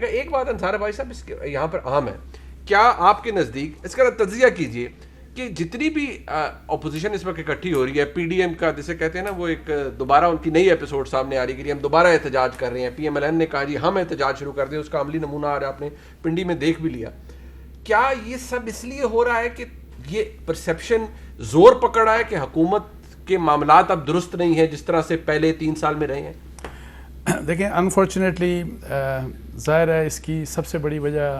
ایک بات انصار بھائی صاحب اس کے یہاں پر عام ہے، کیا آپ کے نزدیک اس کا تجزیہ کیجئے کہ جتنی بھی اپوزیشن اس وقت اکٹھی ہو رہی ہے، پی ڈی ایم کا جسے کہتے ہیں نا، وہ ایک دوبارہ ان کی نئی ایپیسوڈ سامنے آ رہی ہے کہ ہم دوبارہ احتجاج کر رہے ہیں، پی ایم ایل این نے کہا جی ہم احتجاج شروع کر دیں، اس کا عملی نمونہ آ رہا ہے، آپ نے پنڈی میں دیکھ بھی لیا. کیا یہ سب اس لیے ہو رہا ہے کہ یہ پرسیپشن زور پکڑ رہا ہے کہ حکومت کے معاملات اب درست نہیں ہیں جس طرح سے پہلے 3 سال میں رہے ہیں؟ دیکھیں انفارچونیٹلی ظاہر ہے اس کی سب سے بڑی وجہ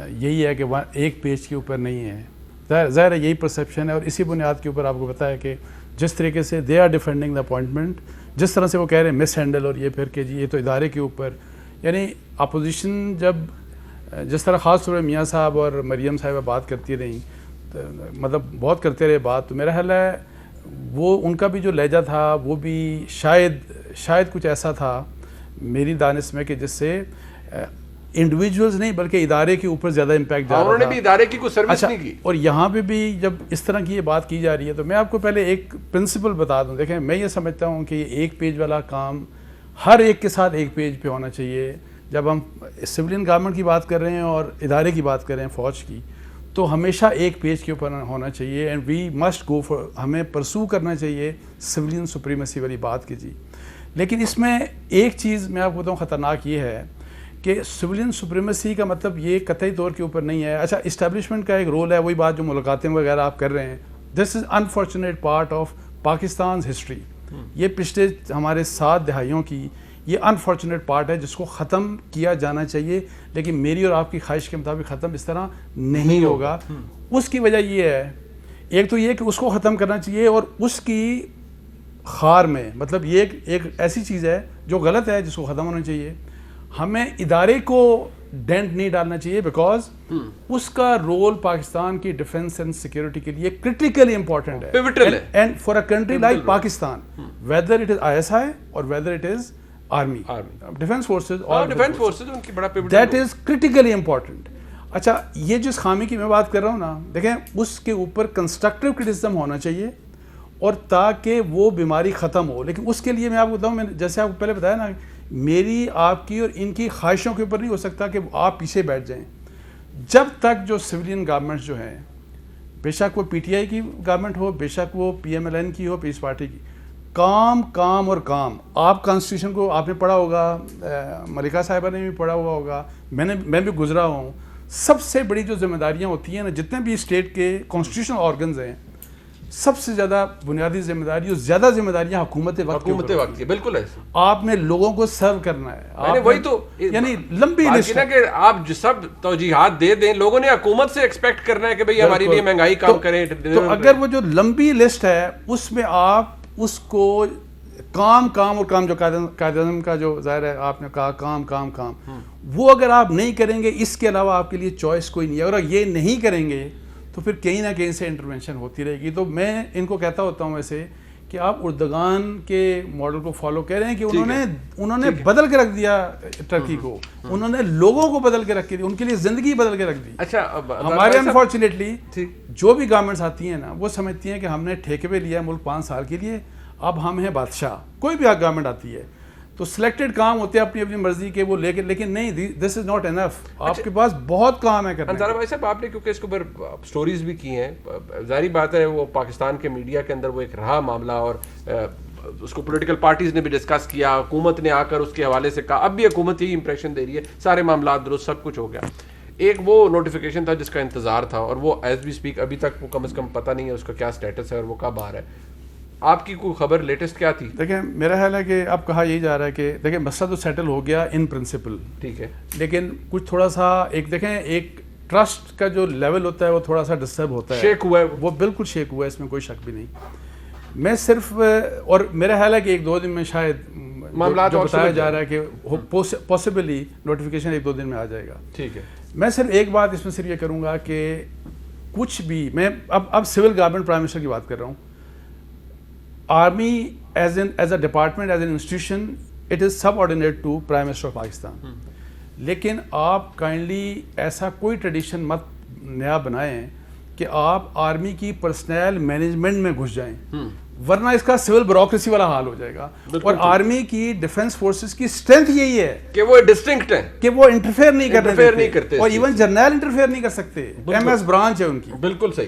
یہی ہے کہ ایک پیج کے اوپر نہیں ہے. ظاہر ہے یہی پرسیپشن ہے، اور اسی بنیاد کے اوپر آپ کو پتہ ہے کہ جس طریقے سے they are defending the appointment, جس طرح سے وہ کہہ رہے ہیں مس ہینڈل، اور یہ پھر کہ جی یہ تو ادارے کے اوپر، یعنی اپوزیشن جب جس طرح خاص طور پہ میاں صاحب اور مریم صاحبہ بات کرتی رہیں، مطلب بہت کرتے رہے بات، تو میرا خیال ہے وہ ان کا بھی جو لہجہ تھا وہ بھی شاید کچھ ایسا تھا میری دانش میں کہ جس سے انڈیویجولز نہیں بلکہ ادارے کے اوپر زیادہ امپیکٹ جا رہا تھا. انہوں نے بھی ادارے کی کوئی سروس نہیں کی. اور یہاں پہ بھی جب اس طرح کی یہ بات کی جا رہی ہے تو میں آپ کو پہلے ایک پرنسپل بتا دوں. دیکھیں میں یہ سمجھتا ہوں کہ یہ ایک پیج والا کام ہر ایک کے ساتھ ایک پیج پہ ہونا چاہیے. جب ہم سویلین گورنمنٹ کی بات کر رہے ہیں اور ادارے کی بات کر رہے ہیں فوج کی، تو ہمیشہ ایک پیج کے اوپر ہونا چاہیے. And we must go for, ہمیں پرسو کرنا چاہیے سویلین سپریمیسی والی بات کی جی. لیکن اس میں ایک چیز میں آپ کو بتاؤں خطرناک یہ ہے کہ سویلین سپریمیسی کا مطلب یہ قطعی طور کے اوپر نہیں ہے. اچھا اسٹیبلشمنٹ کا ایک رول ہے، وہی بات جو ملاقاتیں وغیرہ آپ کر رہے ہیں، this is unfortunate part of Pakistan's history. یہ پچھلے ہمارے 7 دہائیوں کی یہ انفارچونیٹ پارٹ ہے جس کو ختم کیا جانا چاہیے، لیکن میری اور آپ کی خواہش کے مطابق ختم اس طرح نہیں ہوگا. اس کی وجہ یہ ہے، ایک تو یہ کہ اس کو ختم کرنا چاہیے، اور اس کی خار میں مطلب یہ ایک ایسی چیز ہے جو غلط ہے جس کو ختم ہونا چاہیے. ہمیں ادارے کو ڈینٹ نہیں ڈالنا چاہیے، بیکاز اس کا رول پاکستان کی ڈیفنس اینڈ سیکورٹی کے لیے کرٹیکلی امپورٹنٹ ہے. And for a country like Pakistan, whether it is I S I or whether it is army, defence forces, that is critically important. اچھا یہ جس خامی کی میں بات کر رہا ہوں نا، دیکھیں اس کے اوپر کنسٹرکٹیو کرٹیسزم ہونا چاہیے اور تاکہ وہ بیماری ختم ہو. لیکن اس کے لیے میں آپ کو بتاؤں، میں جیسے آپ کو پہلے بتایا نا، میری آپ کی اور ان کی خواہشوں کے اوپر نہیں ہو سکتا کہ آپ پیچھے بیٹھ جائیں. جب تک جو سویلین گورنمنٹ جو ہیں، بے شک وہ پی ٹی آئی کی گورنمنٹ ہو، بے شک وہ پی ایم ایل این کی ہو، پیس پارٹی کی، کام اور کام. آپ کانسٹیٹیوشن کو آپ نے پڑھا ہوگا، ملکہ صاحبہ نے بھی پڑھا ہوا ہوگا، میں بھی گزرا ہوں. سب سے بڑی جو ذمہ داریاں ہوتی ہیں نا، جتنے بھی اسٹیٹ کے کانسٹیٹیوشنل آرگنز ہیں، سب سے زیادہ بنیادی ذمہ داری اور زیادہ ذمہ داریاں حکومت وقت کی. بالکل ایسے آپ نے لوگوں کو سرو کرنا ہے. وہی تو یعنی لمبی لسٹ ہے کہ آپ سب توجیحات دے دیں، لوگوں نے حکومت سے ایکسپیکٹ کرنا ہے کہ بھئی ہمارے لیے مہنگائی کم کریں. تو اگر وہ جو لمبی لسٹ ہے اس میں آپ اس کو کام اور کام، جو قائد اعظم کا جو ظاہر ہے آپ نے کہا کام، وہ اگر آپ نہیں کریں گے، اس کے علاوہ آپ کے لیے چوائس کوئی نہیں ہے. اور یہ نہیں کریں گے تو پھر کہیں نہ کہیں سے انٹرونشن ہوتی رہے گی. تو میں ان کو کہتا ہوتا ہوں ویسے کہ آپ اردگان کے ماڈل کو فالو کہہ رہے ہیں کہ انہوں نے بدل کے رکھ دیا ٹرکی کو، انہوں نے لوگوں کو بدل کے رکھ دی، ان کے لیے زندگی بدل کے رکھ دی. اچھا ہمارے انفارچونیٹلی جو بھی گورنمنٹس آتی ہیں نا، وہ سمجھتی ہیں کہ ہم نے ٹھیکے پہ لیا ملک 5 سال کے لیے، اب ہم ہیں بادشاہ. کوئی بھی گورنمنٹ آتی ہے تو سلیکٹڈ کام ہوتے ہیں اپنی مرضی کے وہ لے کے، لیکن نہیں، دس از ناٹ انف. آپ کے پاس بہت کام ہے کرنے. انصار بھائی صاحب آپ نے کیونکہ اس کے اوپر سٹوریز بھی کی ہیں، ظاہری بات ہے وہ پاکستان کے میڈیا کے اندر وہ ایک رہا معاملہ، اور اس کو پولیٹیکل پارٹیز نے بھی ڈسکس کیا، حکومت نے آ کر اس کے حوالے سے کہا، اب بھی حکومت ہی امپریشن دے رہی ہے سارے معاملات درست سب کچھ ہو گیا. ایک وہ نوٹیفیکیشن تھا جس کا انتظار تھا، اور وہ ایز وی اسپیک ابھی تک وہ کم از کم پتہ نہیں ہے اس کا کیا سٹیٹس ہے اور وہ کب آ رہا ہے. آپ کی کوئی خبر لیٹسٹ کیا تھی؟ دیکھیں میرا خیال ہے کہ اب کہا یہی جا رہا ہے کہ دیکھیں مسئلہ تو سیٹل ہو گیا ان پرنسپل، ٹھیک ہے، لیکن کچھ تھوڑا سا ایک ٹرسٹ کا جو لیول ہوتا ہے وہ تھوڑا سا ڈسٹرب ہوتا ہے، شیک ہوا ہے، وہ بالکل شیک ہوا ہے، اس میں کوئی شک بھی نہیں. میں صرف اور میرا خیال ہے کہ 1-2 دن میں شاید معاملات جو بتایا جا رہا ہے کہ پاسبلی نوٹیفیکیشن 1-2 دن میں آ جائے گا. ٹھیک ہے. میں صرف ایک بات اس میں صرف یہ کروں گا کہ کچھ بھی میں اب سول گورنمنٹ پرائم منسٹر کی بات کر رہا ہوں. Army as a department, as an institution, it is subordinate to prime minister of Pakistan. لیکن آپ کائنڈلی ایسا کوئی ٹریڈیشن مت نیا بنائیں کہ آپ آرمی کی پرسنل مینجمنٹ میں گھس جائیں. ورنہ اس کا سول بیوروکریسی والا حال ہو جائے گا. اور آرمی کی ڈیفنس فورسز کی اسٹرینتھ یہی ہے کہ وہ ڈسٹنکٹ ہیں, کہ وہ انٹرفیئر نہیں نہیں کرتے اور ایون جرنیل انٹرفیئر نہیں کر سکتے. ایم ایس برانچ ہے ان کی. بالکل صحیح.